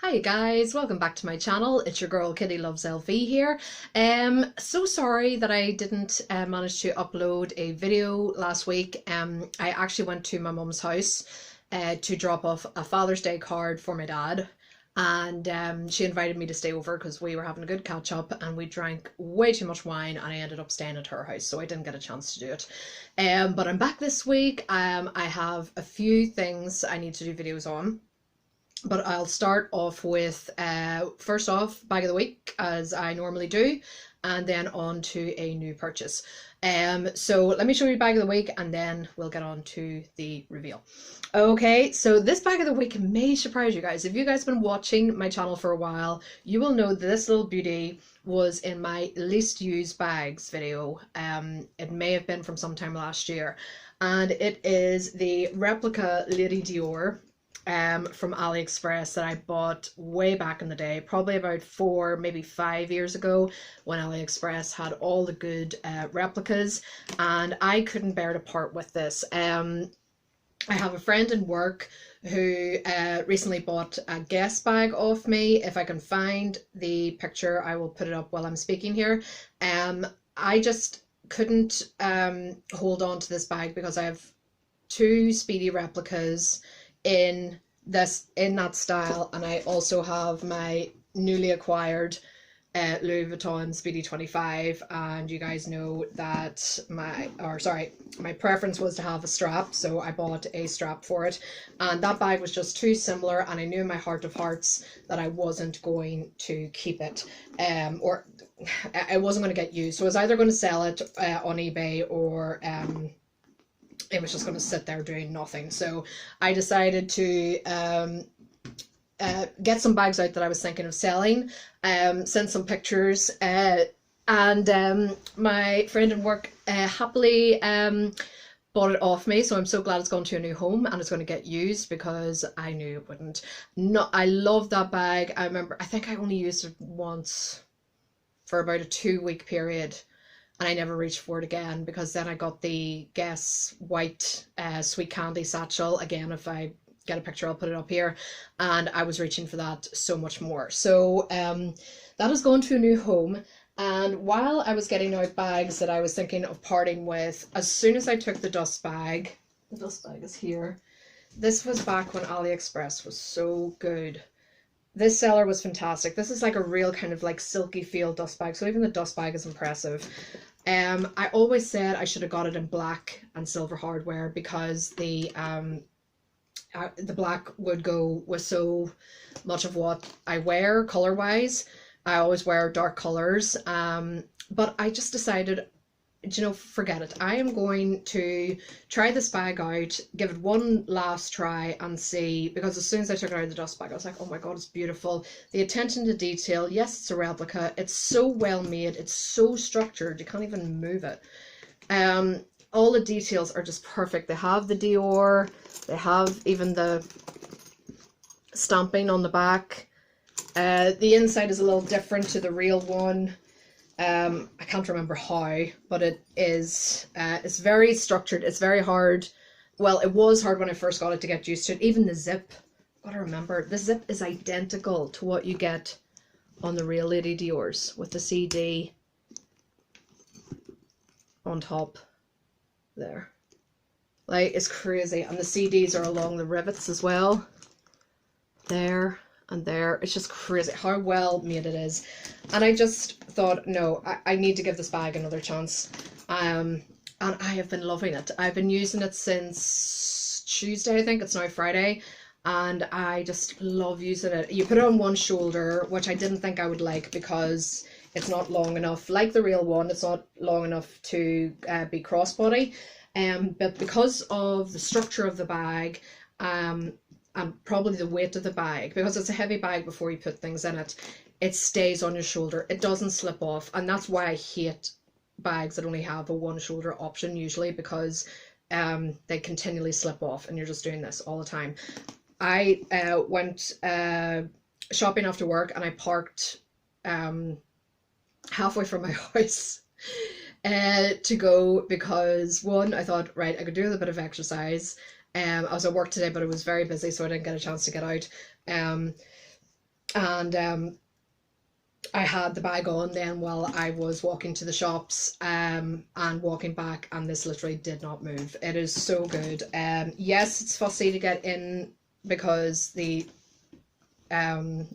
Hi guys, welcome back to my channel. It's your girl Kitty Loves LV here. So sorry that I didn't manage to upload a video last week. I actually went to my mum's house to drop off a Father's Day card for my dad, and she invited me to stay over because we were having a good catch up and we drank way too much wine, and I ended up staying at her house, so I didn't get a chance to do it. But I'm back this week. I have a few things I need to do videos on. But I'll start off with, first off, bag of the week, as I normally do, and then on to a new purchase. So let me show you bag of the week, and then we'll get on to the reveal. Okay, so this bag of the week may surprise you guys. If you guys have been watching my channel for a while, you will know that this little beauty was in my least used bags video. It may have been from sometime last year, and it is the Replica Lady Dior from AliExpress that I bought way back in the day, probably about 4, maybe 5 years ago, when AliExpress had all the good replicas, and I couldn't bear to part with this. I have a friend in work who recently bought a guest bag off me. If I can find the picture, I will put it up while I'm speaking here. I just couldn't hold on to this bag because I have 2 Speedy replicas in that style, and I also have my newly acquired Louis Vuitton Speedy 25, and you guys know that my preference was to have a strap, so I bought a strap for it, and that bag was just too similar, and I knew in my heart of hearts that I wasn't going to keep it, or I wasn't going to get used, so I was either going to sell it on eBay, or it was just going to sit there doing nothing. So I decided to get some bags out that I was thinking of selling, send some pictures, and my friend in work happily bought it off me, so I'm so glad it's gone to a new home and it's going to get used, because I knew it wouldn't. I love that bag. I think I only used it once for about a 2-week period, and I never reached for it again, because then I got the Guess white sweet candy satchel. Again, if I get a picture, I'll put it up here, and I was reaching for that so much more. So that has gone to a new home, and while I was getting out bags that I was thinking of parting with, as soon as I took the dust bag is here. This was back when AliExpress was so good. This seller was fantastic. This is like a real kind of like silky feel dust bag, so even the dust bag is impressive. I always said I should have got it in black and silver hardware, because the black would go with so much of what I wear color wise. I always wear dark colors, but I just decided, forget it. I am going to try this bag out, give it one last try and see, because as soon as I took it out of the dust bag, I was like, oh my god, it's beautiful. The attention to detail, yes, it's a replica, it's so well made, it's so structured, you can't even move it. All the details are just perfect. They have the Dior, they have even the stamping on the back. The inside is a little different to the real one. I can't remember how, but it is, it's very structured, it's very hard. Well, it was hard when I first got it to get used to it. Even the zip, gotta remember, the zip is identical to what you get on the real Lady Dior's, with the CD on top there. Like, it's crazy. And the CDs are along the rivets as well, there and there. It's just crazy how well made it is. And I just thought, no, I need to give this bag another chance. And I have been loving it. I've been using it since Tuesday, I think. It's now Friday, and I just love using it. You put it on one shoulder, which I didn't think I would like, because it's not long enough. Like the real one, it's not long enough to be crossbody. But because of the structure of the bag, and probably the weight of the bag, because it's a heavy bag before you put things in it, it stays on your shoulder, it doesn't slip off. And that's why I hate bags that only have a one shoulder option usually, because they continually slip off and you're just doing this all the time. I went shopping after work, and I parked halfway from my house to go, because one, I thought, right, I could do a bit of exercise. I was at work today, but it was very busy, so I didn't get a chance to get out. And I had the bag on then while I was walking to the shops and walking back, and this literally did not move. It is so good. Yes, it's fussy to get in because the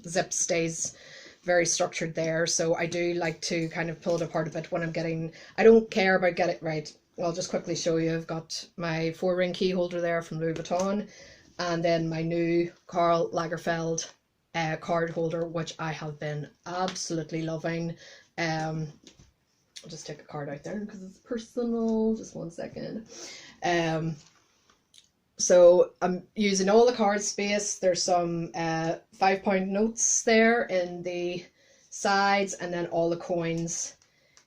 zip stays very structured there, so I do like to kind of pull it apart a bit when I'm getting, I don't care about get it right. I'll just quickly show you. I've got my 4-ring key holder there from Louis Vuitton, and then my new Karl Lagerfeld card holder, which I have been absolutely loving. I'll just take a card out there because it's personal. Just one second. So I'm using all the card space. There's some 5-pound notes there in the sides, and then all the coins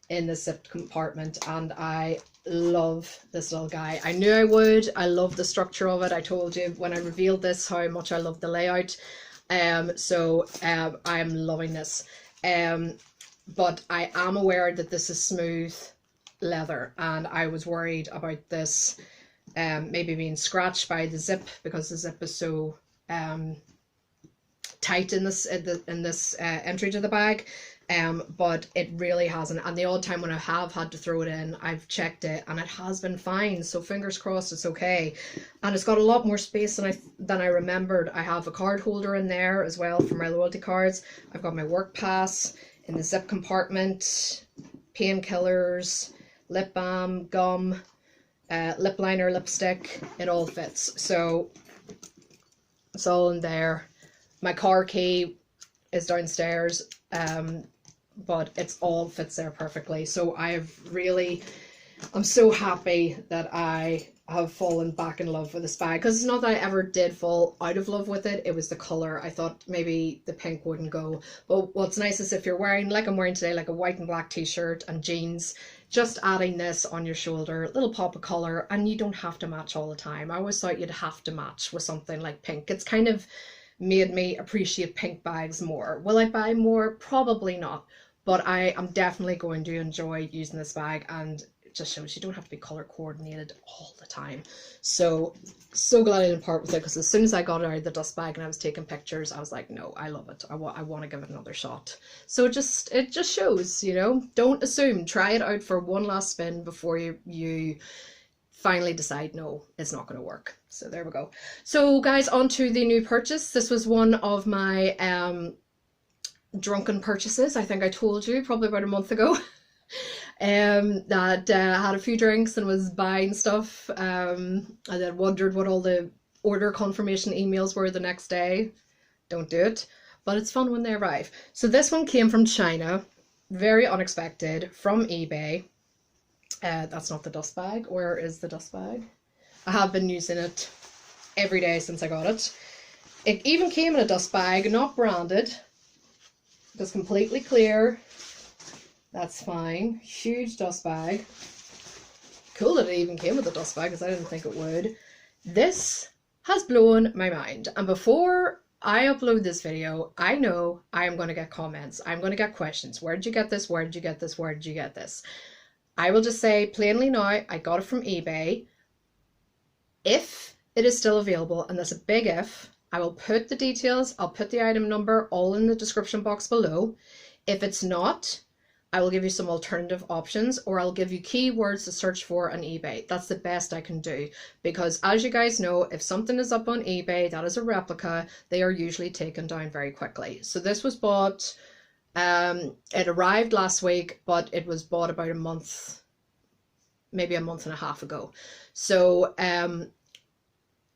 in the zipped compartment. And I love this little guy. I knew I would. I love the structure of it. I told you when I revealed this how much I love the layout. So I'm loving this. But I am aware that this is smooth leather, and I was worried about this maybe being scratched by the zip, because the zip is so tight in this entry to the bag. But it really hasn't, and the odd time when I have had to throw it in, I've checked it and it has been fine, so fingers crossed it's okay. And it's got a lot more space than I remembered. I have a card holder in there as well for my loyalty cards. I've got my work pass in the zip compartment, painkillers, lip balm, gum, lip liner, lipstick. It all fits, so it's all in there. My car key is downstairs, but it's all fits there perfectly. So I'm so happy that I have fallen back in love with this bag, because it's not that I ever did fall out of love with it. It was the color. I thought maybe the pink wouldn't go, but what's nice is if you're wearing, like I'm wearing today, like a white and black t-shirt and jeans, just adding this on your shoulder, little pop of color, and you don't have to match all the time. I always thought you'd have to match with something like pink. It's kind of made me appreciate pink bags more. Will I buy more? Probably not, but I am definitely going to enjoy using this bag, and it just shows you don't have to be color coordinated all the time. So glad I didn't part with it, because as soon as I got it out of the dust bag and I was taking pictures, I was like, no, I love it. I want to give it another shot. So it just shows, you know, don't assume. Try it out for one last spin before you finally decide, no, it's not going to work. So there we go. So guys, on to the new purchase. This was one of my drunken purchases. I think I told you probably about a month ago that had a few drinks and was buying stuff, and then wondered what all the order confirmation emails were the next day. Don't do it, but it's fun when they arrive. So this one came from China, very unexpected, from eBay. That's not the dust bag. Where is the dust bag? I have been using it every day since I got it. It even came in a dust bag, not branded, just completely clear. That's fine. Huge dust bag. Cool that it even came with a dust bag, because I didn't think it would. This has blown my mind, and before I upload this video, I know I am going to get comments. I'm going to get questions. Where did you get this? Where did you get this? Where did you get this? I will just say plainly now, I got it from eBay. If it is still available, and that's a big if, I will put the details, I'll put the item number all in the description box below. If it's not, I will give you some alternative options, or I'll give you keywords to search for on eBay. That's the best I can do, because as you guys know, if something is up on eBay that is a replica, they are usually taken down very quickly. So this was bought, it arrived last week, but it was bought about a month, maybe a month and a half ago. So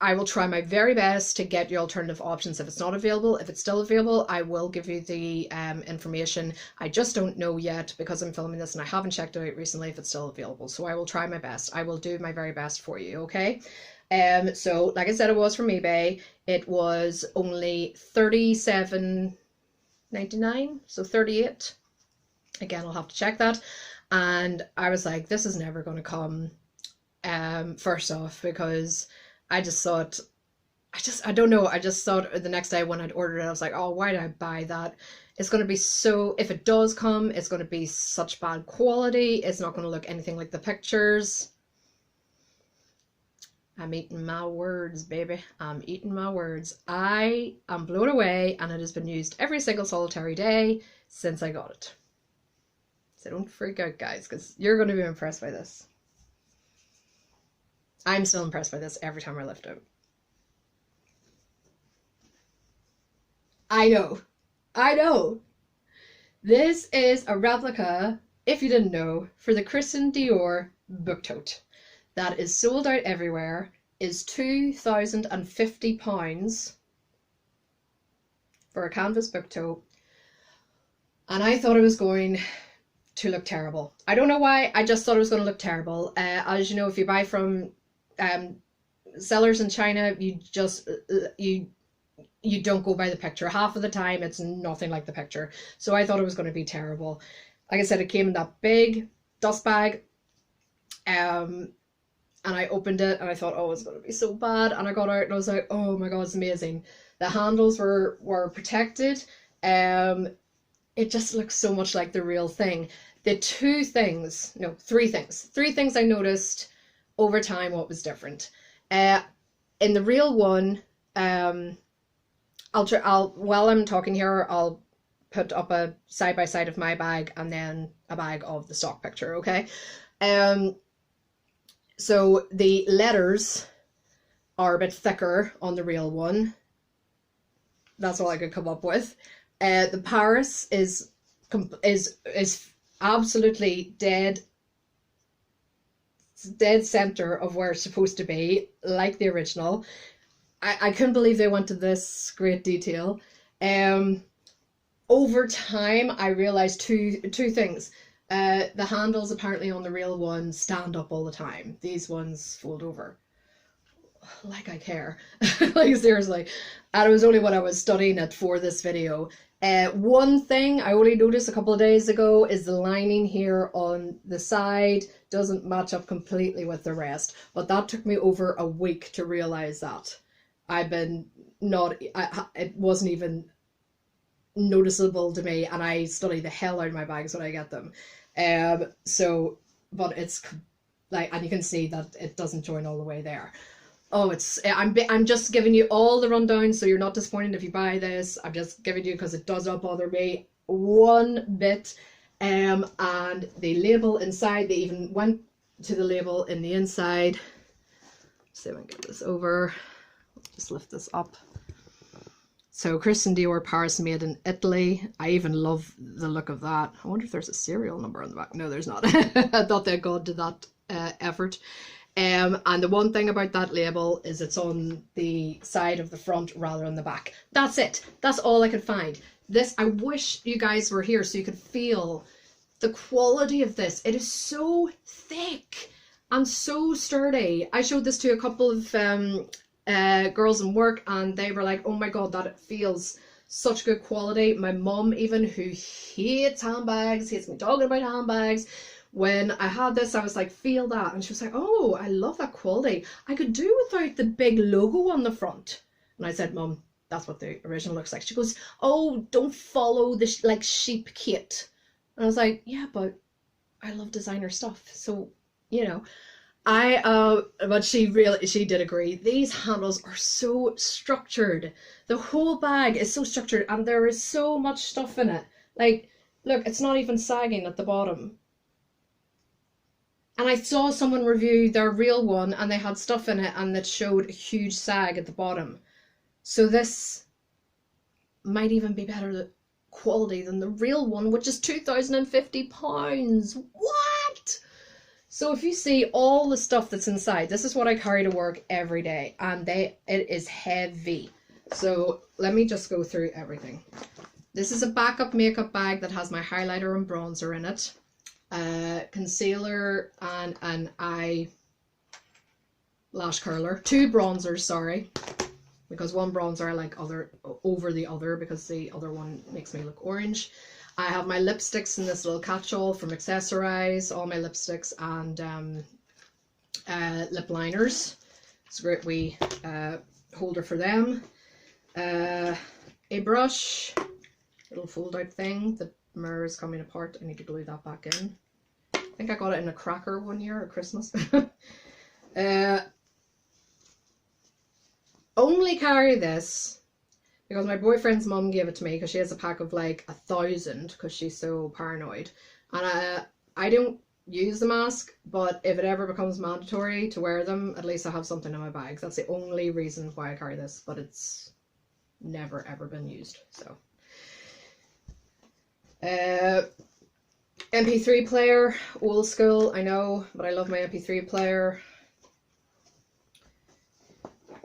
I will try my very best to get you alternative options if it's not available. If it's still available, I will give you the information. I just don't know yet, because I'm filming this and I haven't checked it out recently, if it's still available. So I will try my best. I will do my very best for you, okay? So like I said, it was from eBay. It was only $37.99, so 38. Again, I'll have to check that. And I was like, this is never going to come first off, because I just thought, I don't know, I just thought the next day when I'd ordered it, I was like, oh, why did I buy that? It's going to be so, if it does come, it's going to be such bad quality. It's not going to look anything like the pictures. I'm eating my words, baby. I'm eating my words. I am blown away, and it has been used every single solitary day since I got it. So don't freak out, guys, because you're going to be impressed by this. I'm still impressed by this every time I lift it. I know. I know. This is a replica, if you didn't know, for the Christian Dior book tote. That is sold out everywhere, is £2,050 for a canvas book tote. And I thought it was going to look terrible. I don't know why, I just thought it was going to look terrible. As you know, if you buy from sellers in China, you don't go by the picture. Half of the time it's nothing like the picture. So I thought it was going to be terrible. Like I said, it came in that big dust bag. And I opened it and I thought, oh, it's going to be so bad. And I got out and I was like, oh my God, it's amazing. The handles were protected. It just looks so much like the real thing. The three things I noticed over time what was different. In the real one, while I'm talking here, I'll put up a side by side of my bag and then a bag of the stock picture, okay? So the letters are a bit thicker on the real one. That's all I could come up with. The Paris is absolutely dead center of where it's supposed to be, like the original. I couldn't believe they went to this great detail. Over time, I realized two things. The handles apparently on the real one stand up all the time. These ones fold over. Like I care. Like seriously. And it was only when I was studying it for this video. One thing I only noticed a couple of days ago is the lining here on the side doesn't match up completely with the rest. But that took me over a week to realize that. It wasn't even noticeable to me, and I study the hell out of my bags when I get them. But it's like, and you can see that it doesn't join all the way there. Oh, I'm just giving you all the rundown so you're not disappointed if you buy this. I'm just giving you because it does not bother me one bit. And the label inside, they even went to the label in the inside. Let's see if I can get this over. Just lift this up. So Christian Dior Paris, made in Italy. I even love the look of that. I wonder if there's a serial number on the back. No, there's not. I thought they'd gone to that effort. And the one thing about that label is it's on the side of the front rather than the back. That's it. That's all I could find. This, I wish you guys were here so you could feel the quality of this. It is so thick and so sturdy. I showed this to a couple of girls in work and they were like, oh my God, that it feels such good quality. My mum, even, who hates handbags, hates me talking about handbags, when I had this, I was like, feel that. And she was like, oh, I love that quality. I could do without the big logo on the front. And I said, Mum, that's what the original looks like. She goes, oh, don't follow the like sheep kit. And I was like, yeah, but I love designer stuff. So, you know, but she did agree. These handles are so structured. The whole bag is so structured and there is so much stuff in it. Like, look, it's not even sagging at the bottom. And I saw someone review their real one and they had stuff in it and that showed a huge sag at the bottom. So this might even be better quality than the real one, which is £2,050. What? So if you see all the stuff that's inside, this is what I carry to work every day, and it is heavy. So let me just go through everything. This is a backup makeup bag that has my highlighter and bronzer in it. Concealer and an eye lash curler. 2 bronzers, sorry, because one bronzer I like over the other because the other one makes me look orange. I have my lipsticks in this little catch-all from Accessorize, all my lipsticks and lip liners. It's a great wee holder for them. A brush, little fold-out thing. The mirror is coming apart. I need to glue that back in. I think I got it in a cracker one year at Christmas. only carry this because my boyfriend's mum gave it to me because she has a pack of like 1,000 because she's so paranoid. And I don't use the mask, but if it ever becomes mandatory to wear them, at least I have something in my bag. That's the only reason why I carry this, but it's never ever been used. So MP3 player, old school, I know, but I love my MP3 player.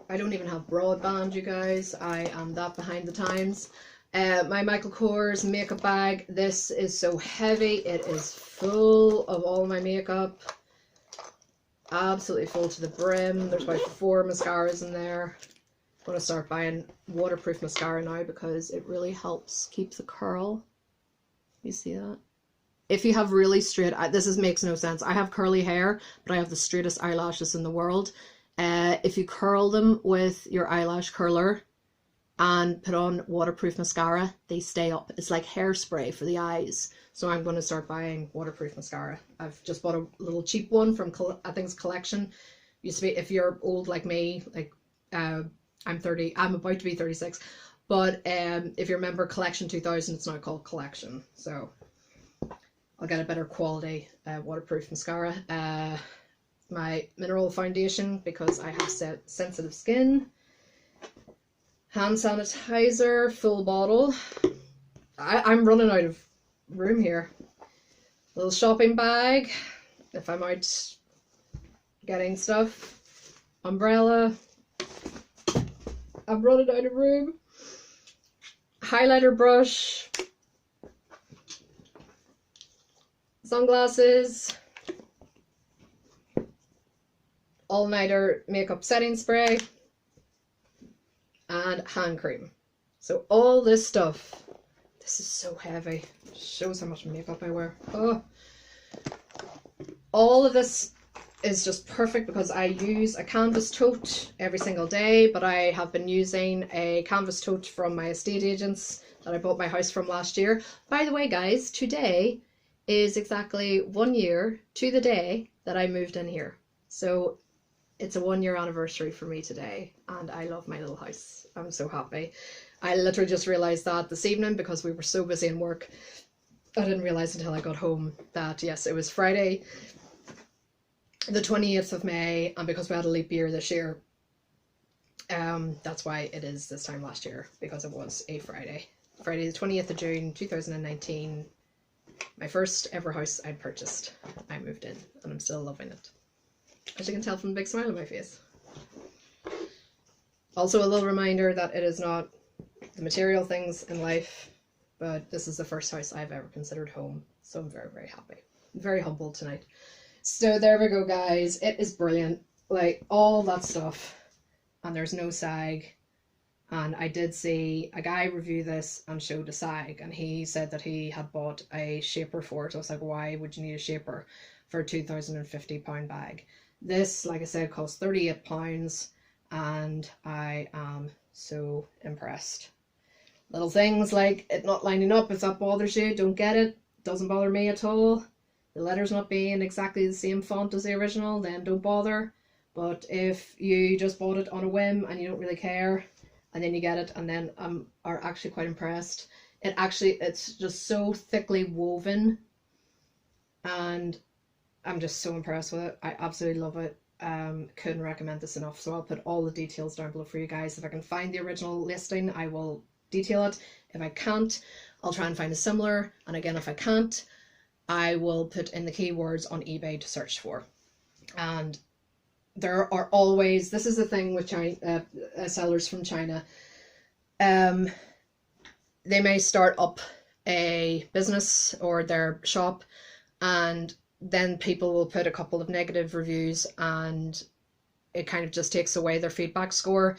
I don't even have broadband, you guys. I am that behind the times. My Michael Kors makeup bag. This is so heavy. It is full of all my makeup. Absolutely full to the brim. There's about 4 mascaras in there. I'm going to start buying waterproof mascara now because it really helps keep the curl. You see that? If you have really straight, makes no sense. I have curly hair, but I have the straightest eyelashes in the world. If you curl them with your eyelash curler and put on waterproof mascara, they stay up. It's like hairspray for the eyes. So I'm going to start buying waterproof mascara. I've just bought a little cheap one from, I think it's Collection. Used to be, if you're old like me, like I'm about to be 36. But if you remember Collection 2000, it's now called Collection. So I'll get a better quality waterproof mascara. My mineral foundation because I have sensitive skin. Hand sanitizer, full bottle. I'm running out of room here. Little shopping bag if I'm out getting stuff. Umbrella. I'm running out of room. Highlighter brush. Sunglasses. All-nighter makeup setting spray, and hand cream. So all this stuff, this is so heavy. Shows how much makeup I wear. Oh, all of this is just perfect because I use a canvas tote every single day, but I have been using a canvas tote from my estate agents that I bought my house from last year. By the way, guys, today is exactly 1 year to the day that I moved in here. So it's a 1 year anniversary for me today, and I love my little house. I'm so happy. I literally just realized that this evening because we were so busy in work. I didn't realize until I got home that yes, it was Friday the 28th of May, and because we had a leap year this year, that's why it is this time last year, because it was a Friday. Friday the 20th of June 2019, my first ever house I'd purchased. I moved in, and I'm still loving it. As you can tell from the big smile on my face. Also a little reminder that it is not the material things in life, but this is the first house I've ever considered home. So I'm very, very happy. I'm very humbled tonight. So there we go, guys. It is brilliant. Like all that stuff. And there's no sag. And I did see a guy review this and showed a sag. And he said that he had bought a shaper for it. I was like, why would you need a shaper for a £2,050 bag? This, like I said, cost £38, and I am so impressed. Little things like it not lining up, if that bothers you, don't get it. Doesn't bother me at all. The letters not being exactly the same font as the original, then don't bother. But if you just bought it on a whim and you don't really care, and then you get it and then are actually quite impressed. It's just so thickly woven, and I'm just so impressed with it. I absolutely love it. Couldn't recommend this enough. So I'll put all the details down below for you guys. If I can find the original listing, I will detail it. If I can't, I'll try and find a similar. And again, if I can't, I will put in the keywords on eBay to search for. And there are always, this is the thing with China, sellers from China. They may start up a business or their shop, and then people will put a couple of negative reviews and it kind of just takes away their feedback score.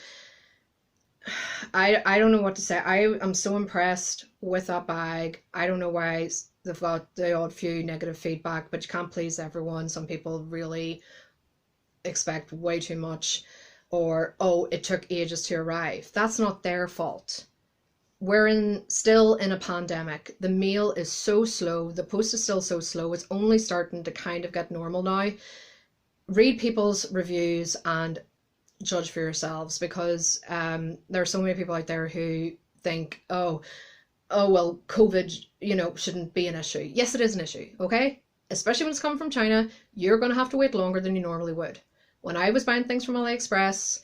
I don't know what to say. I am so impressed with that bag. I don't know why they've got the odd few negative feedback, but you can't please everyone. Some people really expect way too much, or oh, it took ages to arrive. That's not their fault. We're still in a pandemic. The mail is so slow. The post is still so slow. It's only starting to kind of get normal now. Read people's reviews and judge for yourselves, because there are so many people out there who think, oh well, COVID, shouldn't be an issue. Yes, it is an issue, okay? Especially when it's coming from China, you're going to have to wait longer than you normally would. When I was buying things from AliExpress,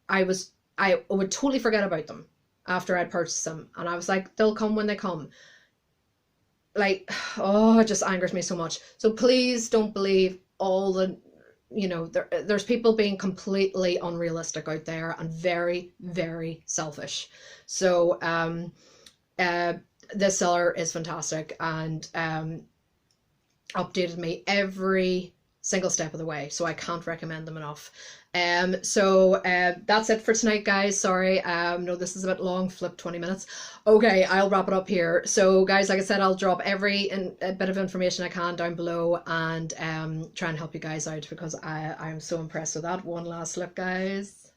I would totally forget about them after I'd purchased them, and I was like, they'll come when they come. Like, oh, it just angers me so much. So please don't believe all the, there's people being completely unrealistic out there and very, very selfish. So this seller is fantastic, and updated me every single step of the way, so I can't recommend them enough. So that's it for tonight, guys. Sorry, no, this is a bit long, flip 20 minutes. Okay, I'll wrap it up here. So guys, like I said, I'll drop every bit of information I can down below, and try and help you guys out, because I'm so impressed with that. One last look, guys.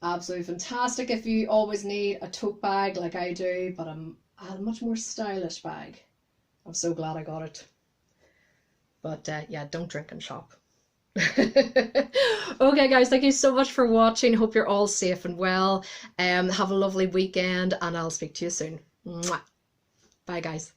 Absolutely fantastic if you always need a tote bag like I do, but I had a much more stylish bag. I'm so glad I got it. But yeah, don't drink and shop. Okay, guys, thank you so much for watching. Hope you're all safe and well. Have a lovely weekend, and I'll speak to you soon. Mwah. Bye, guys.